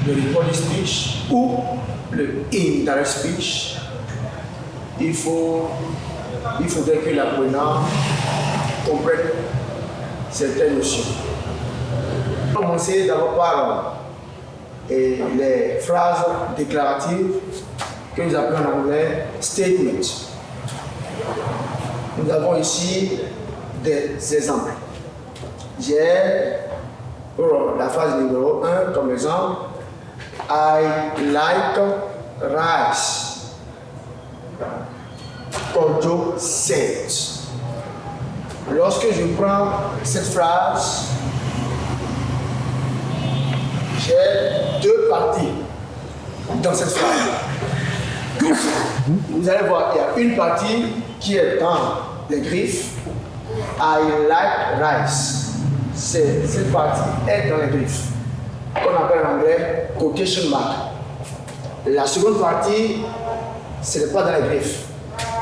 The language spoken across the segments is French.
le reported speech ou le indirect speech, il faudrait que l'apprenant comprenne certaines notions. On va commencer d'abord par les phrases déclaratives que nous appelons en anglais statements. Nous avons ici des exemples. J'ai la phrase numéro 1 comme exemple. I like rice. Kojo said. Lorsque je prends cette phrase, j'ai deux parties dans cette phrase. Vous allez voir, il y a une partie qui est dans les griffes. I like rice. Cette partie est dans les griffes, qu'on appelle en anglais quotation mark. La seconde partie, ce n'est pas dans les griffes.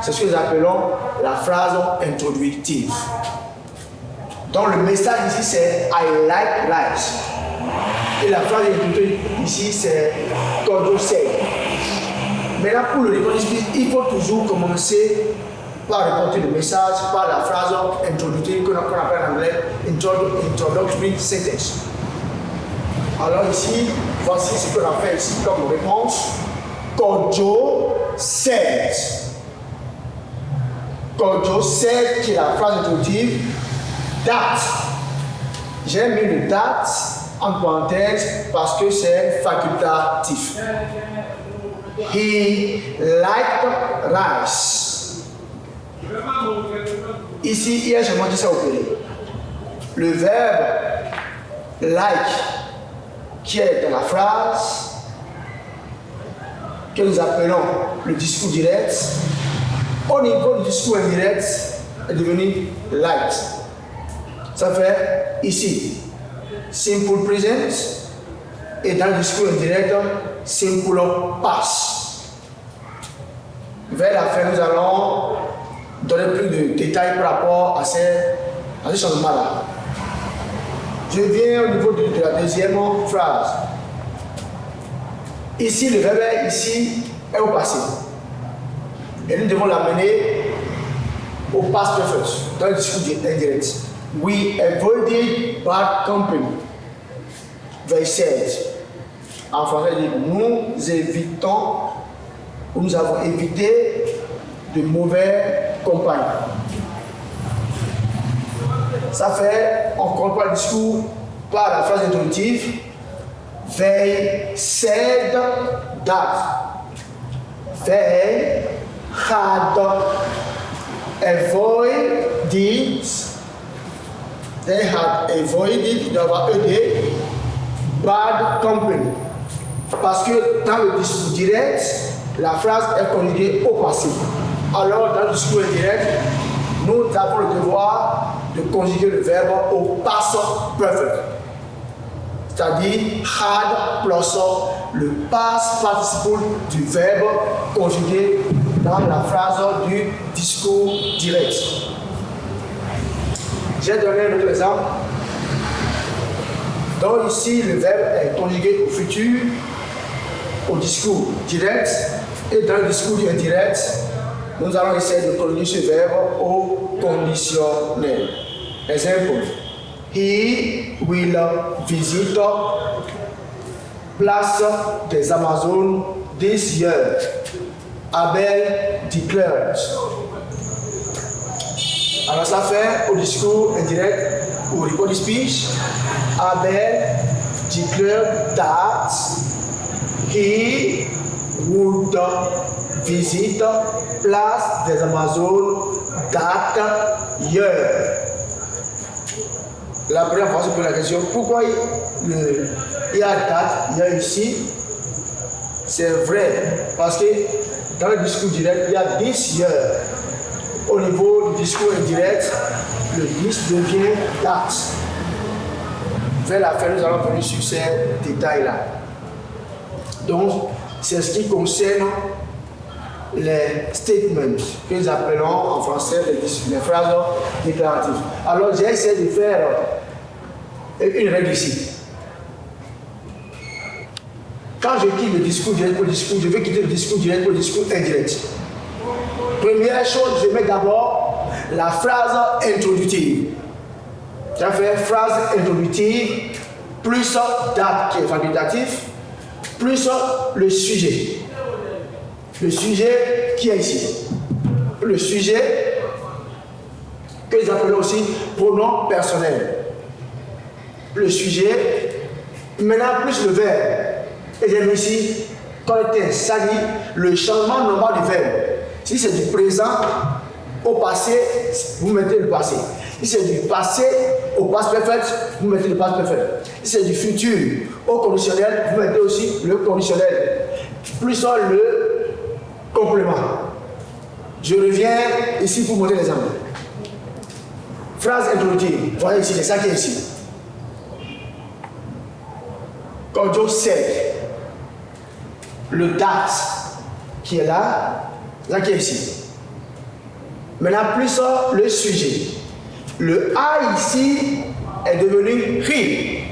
C'est ce que nous appelons la phrase introductive. Donc le message ici c'est I like rice. Et la phrase introductive ici c'est Kojo said. Maintenant pour le reporting speech, il faut toujours commencer par reporter le message par la phrase introductive qu'on appelle en anglais introductory sentence. Alors ici, voici ce qu'on a fait ici comme réponse. Kojo said. Kojo said qui est la phrase introductive. That. J'ai mis le that en parenthèse parce que c'est facultatif. He liked rice. Ici, il y a seulement dit ça au pluriel. Le verbe like qui est dans la phrase que nous appelons le discours direct, au niveau du discours indirect, est devenu like. Ça fait ici simple present et dans le discours indirect simple past. Vers la fin, nous allons donner plus de détails par rapport à ces changements-là. Je viens au niveau de la deuxième phrase. Ici, le verbe ici est au passé. Et nous devons l'amener au past perfect, dans le discours indirect. We avoided bad company. They said. En français, nous évitons, ou nous avons évité de mauvais compagnes. Ça fait, on comprend le discours par la phrase introductive. They said that. They had avoided. They had avoided, d'avoir aidé bad company. Parce que dans le discours direct, la phrase est conjuguée au passé. Alors, dans le discours indirect, nous avons le devoir de conjuguer le verbe au past perfect. C'est-à-dire had plus le past participle du verbe conjugué dans la phrase du discours direct. J'ai donné un autre exemple. Donc ici, le verbe est conjugué au futur, au discours direct, et dans le discours indirect, nous allons essayer de conjuguer ce verbe au conditionnel. Exemple, he will visit Place des Amazones this year. Abel declared. Alors ça fait au discours indirect, au reported speech, Abel declared that he would visit Place des Amazones that year. La première fois, on se pose la question, pourquoi il y a date, il y a ici? C'est vrai, parce que dans le discours direct, il y a this year. Au niveau du discours indirect, le this devient date. Vers la fin, nous allons venir sur ces détails-là. Donc, c'est ce qui concerne les statements que nous appelons en français les phrases déclaratives. Alors, j'ai essayé de faire une règle ici. Quand je quitte le discours direct pour le discours, je vais quitter le discours direct pour le discours indirect. Première chose, je mets d'abord la phrase introductive. Ça fait phrase introductive plus date qui est facultatif, plus le sujet. Le sujet qui est ici. Le sujet que ils appellent aussi pronom personnel. Le sujet, maintenant plus le verbe. Et j'ai mis ici, quand il ça dit le changement normal du verbe. Si c'est du présent au passé, vous mettez le passé. Si c'est du passé au passé perfect, vous mettez le passé perfect. Si c'est du futur au conditionnel, vous mettez aussi le conditionnel. Plus le complément. Je reviens ici pour montrer l'exemple. Phrase introductive. Voyez ici, c'est ça qui est ici. Quand Joe said, le date qui est là qui est ici. Maintenant, plus le sujet. Le A ici est devenu he.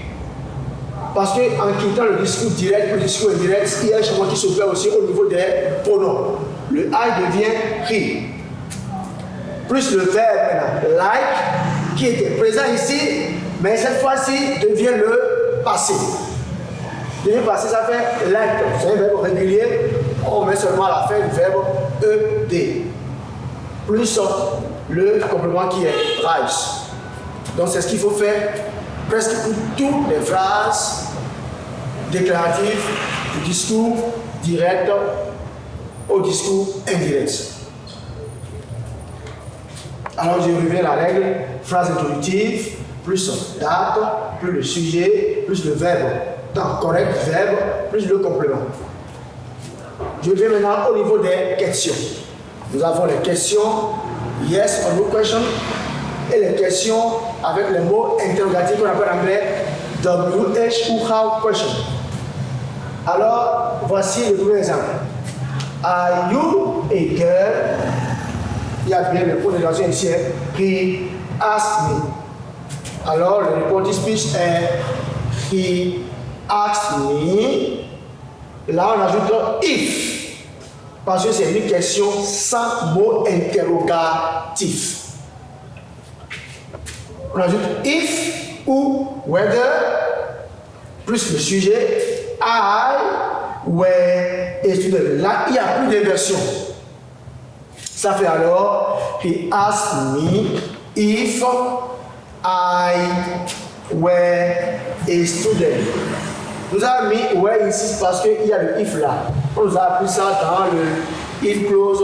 Parce qu'en quittant le discours direct, le discours indirect, il y a un changement qui se fait aussi au niveau des pronoms. Le I devient he. Plus le verbe maintenant, like, qui était présent ici, mais cette fois-ci devient le passé. Le passé, ça fait like. C'est un verbe régulier. On met seulement à la fin du verbe ED. Plus le complément qui est rise. Donc c'est ce qu'il faut faire presque pour toutes les phrases déclaratives du discours direct au discours indirect. Alors je reviens à la règle, phrase introductive, plus date, plus le sujet, plus le verbe. Temps correct, verbe, plus le complément. Je vais maintenant au niveau des questions. Nous avons les questions yes or no question et les questions avec les mots interrogatifs qu'on appelle en anglais WH ou how question. Alors, voici le premier exemple. Are you a girl? Il y a bien le point de l'interrogation ici. He asked me. Alors, le reporting speech est he asked me. Là, on ajoute if. Parce que c'est une question sans mot interrogatif. On ajoute if ou whether, plus le sujet, I, where, et student. Là, il n'y a plus d'inversion. Ça fait alors, he asked me if I were a student. Nous avons mis where ici parce qu'il y a le if là. On nous a appris ça dans le if clause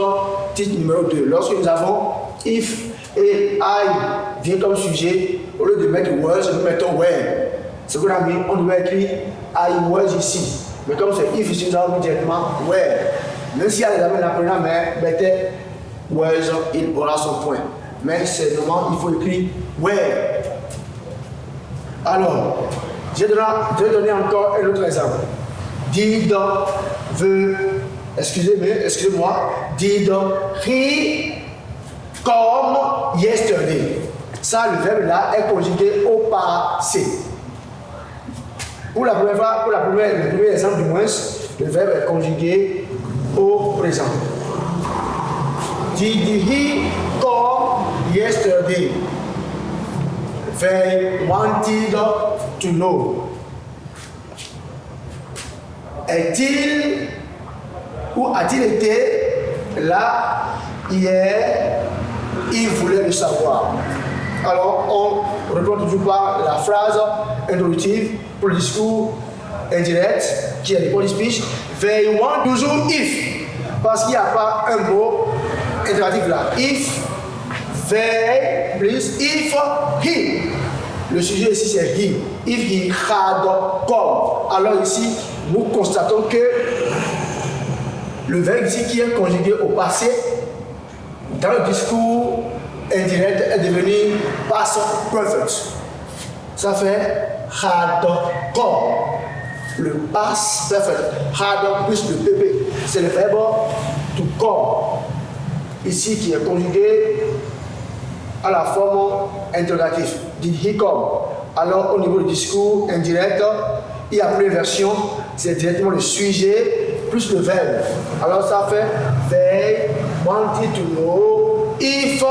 titre numéro 2. Lorsque nous avons if et I vient comme sujet, au lieu de mettre was, nous mettons where. Ce qu'on a mis, on doit écrire I was ici. Mais comme c'est if ici, nous avons mis directement where. Même s'il y a des amis l'apprenant, mais mettez was, il aura son point. Mais c'est normalement, il faut écrire where. Alors, je vais donner encore un autre exemple. Did excusez-moi, did he come yesterday? Ça, le verbe là est conjugué au passé. Pour le premier exemple du moins, le verbe est conjugué au présent. Did he come yesterday? They wanted to know. Est-il ou a-t-il été là hier? Il voulait le savoir. Alors, on répond toujours par la phrase introductive pour le discours indirect qui est le body speech. They want toujours if, parce qu'il n'y a pas un mot interrogatif là. If, they, plus if, he. Le sujet ici c'est he. If he had come. Alors ici, nous constatons que le verbe ici qui est conjugué au passé, dans le discours indirect, est devenu past perfect. Ça fait had come. Le past perfect. Had plus le pp. C'est le verbe to come. Ici qui est conjugué à la forme interrogative. Did he come? Alors au niveau du discours indirect, il y a plusieurs versions. c'est directement le sujet plus le verbe. Alors ça fait they wanted to know if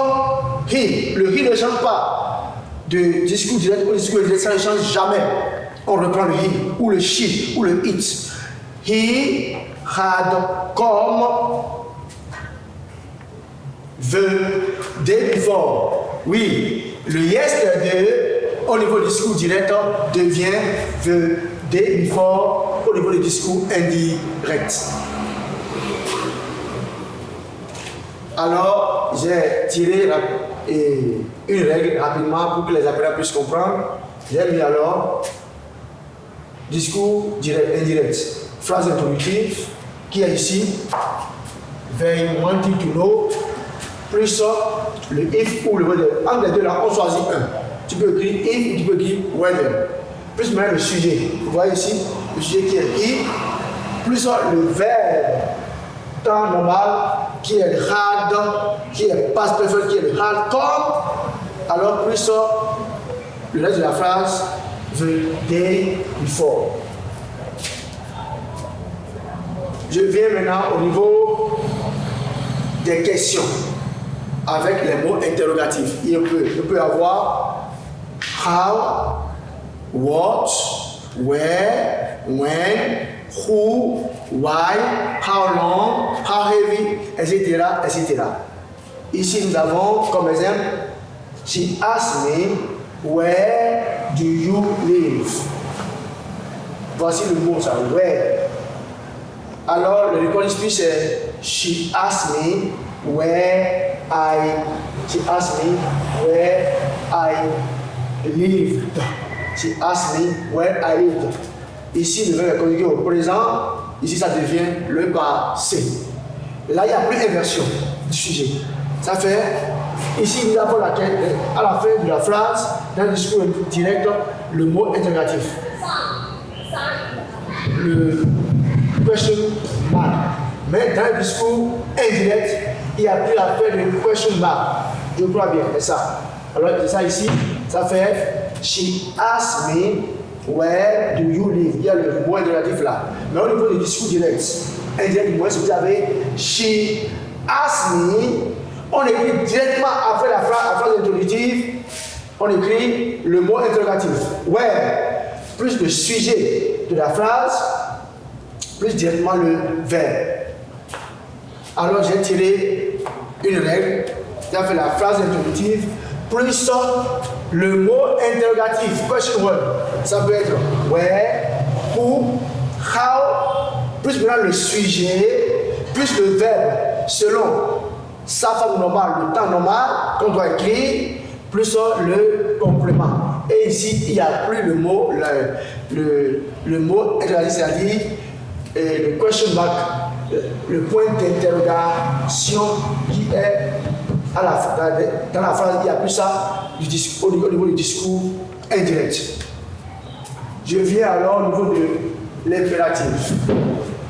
he. Le he ne change pas. De discours direct au discours indirect, ça ne change jamais. On reprend le he, ou le she, ou le it. He had come the day before. Oui, le yesterday au niveau du discours direct devient the day before au niveau du discours indirect. Alors, j'ai tiré une règle rapidement pour que les apprenants puissent comprendre. J'ai mis alors discours direct, indirect. Phrase introductive qui est ici. They wanted to know. Plus le if ou le whether. Entre les deux là, on choisit un. Tu peux écrire if ou tu peux écrire whether. Plus maintenant le sujet. Vous voyez ici, le sujet qui est he. Plus le verbe temps normal qui est le had, qui est past perfect, qui est le had come. Alors plus le reste de la phrase, the day before. Je viens maintenant au niveau des questions avec les mots interrogatifs. Il peut avoir how, what, where, when, who, why, how long, how heavy, etc., etc. Ici, nous avons comme exemple, she asked me, where do you live? Voici le mot, ça, where. Alors, le record speech c'est she asked me where I lived. She asked me where I lived. Ici, le verbe est conjugué au présent. Ici, ça devient le passé. Là, il n'y a plus d'inversion du sujet. Ça fait, ici, nous avons à la fin de la phrase, dans le discours direct, le mot interrogatif. Le question mark. Mais dans le discours indirect, il n'y a plus la fin de question mark. Je crois bien, c'est ça. Alors, c'est ça ici, ça fait she asked me where do you live. Il y a le mot interrogatif là. Mais au niveau du discours direct, indirect, si vous avez she asked me, on écrit directement après la phrase introductive, on écrit le mot interrogatif. Where, plus le sujet de la phrase, plus directement le verbe. Alors j'ai tiré une règle, j'ai fait la phrase introductive, plus le mot interrogatif, question word. Ça peut être where, who, how, plus maintenant le sujet, plus le verbe, selon sa forme normale, le temps normal qu'on doit écrire, plus le complément. Et ici, il n'y a plus le mot, le mot interrogatif, c'est-à-dire le question mark, le point d'interrogation qui est à dans la phrase, il n'y a plus ça au niveau du discours indirect. Je viens alors au niveau de l'impératif.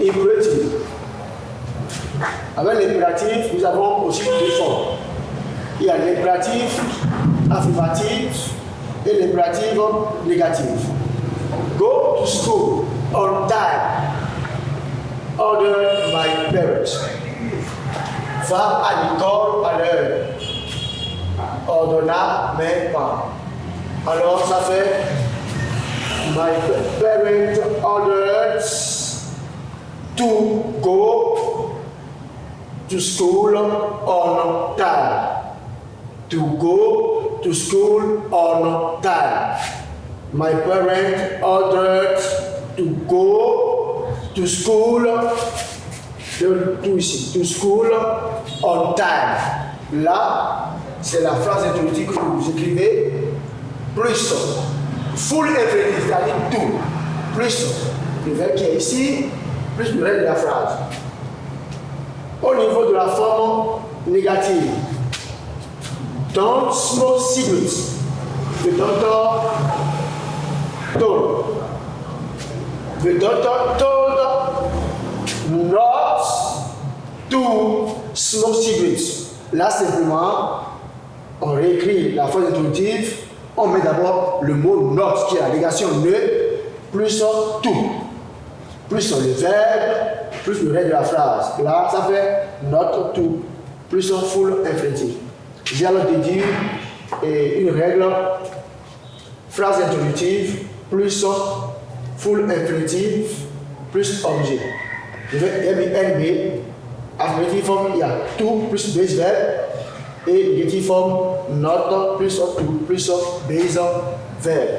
Impératif. Avec l'impératif, nous avons aussi deux formes. Il y a l'impératif affirmatif et l'impératif négatif. Go to school on time. Order my parents. Va à l'école à l'heure. Ordonna mes parents. Alors ça fait my parents ordered to go to school on time. To go to school on time. My parents ordered to go to school, to school on time. Là, c'est la phrase introductive que vous écrivez, plus full infinitive, c'est-à-dire tout, plus le verbe qui est ici, plus le reste de la phrase. Au niveau de la forme négative, don't smoke cigarettes. The doctor told. The doctor told not to smoke cigarettes. Là, simplement, on réécrit la phrase introductive, on met d'abord le mot not, qui est la négation ne, plus tout. plus le verbe, plus le reste de la phrase. Là, ça fait not to, plus full infinitif. J'ai alors de dire une règle, phrase introductive, plus full infinitif, plus objet. Je vais NB, affirmative forme, il y a to plus base verb, et negative forme, not plus to plus base verb.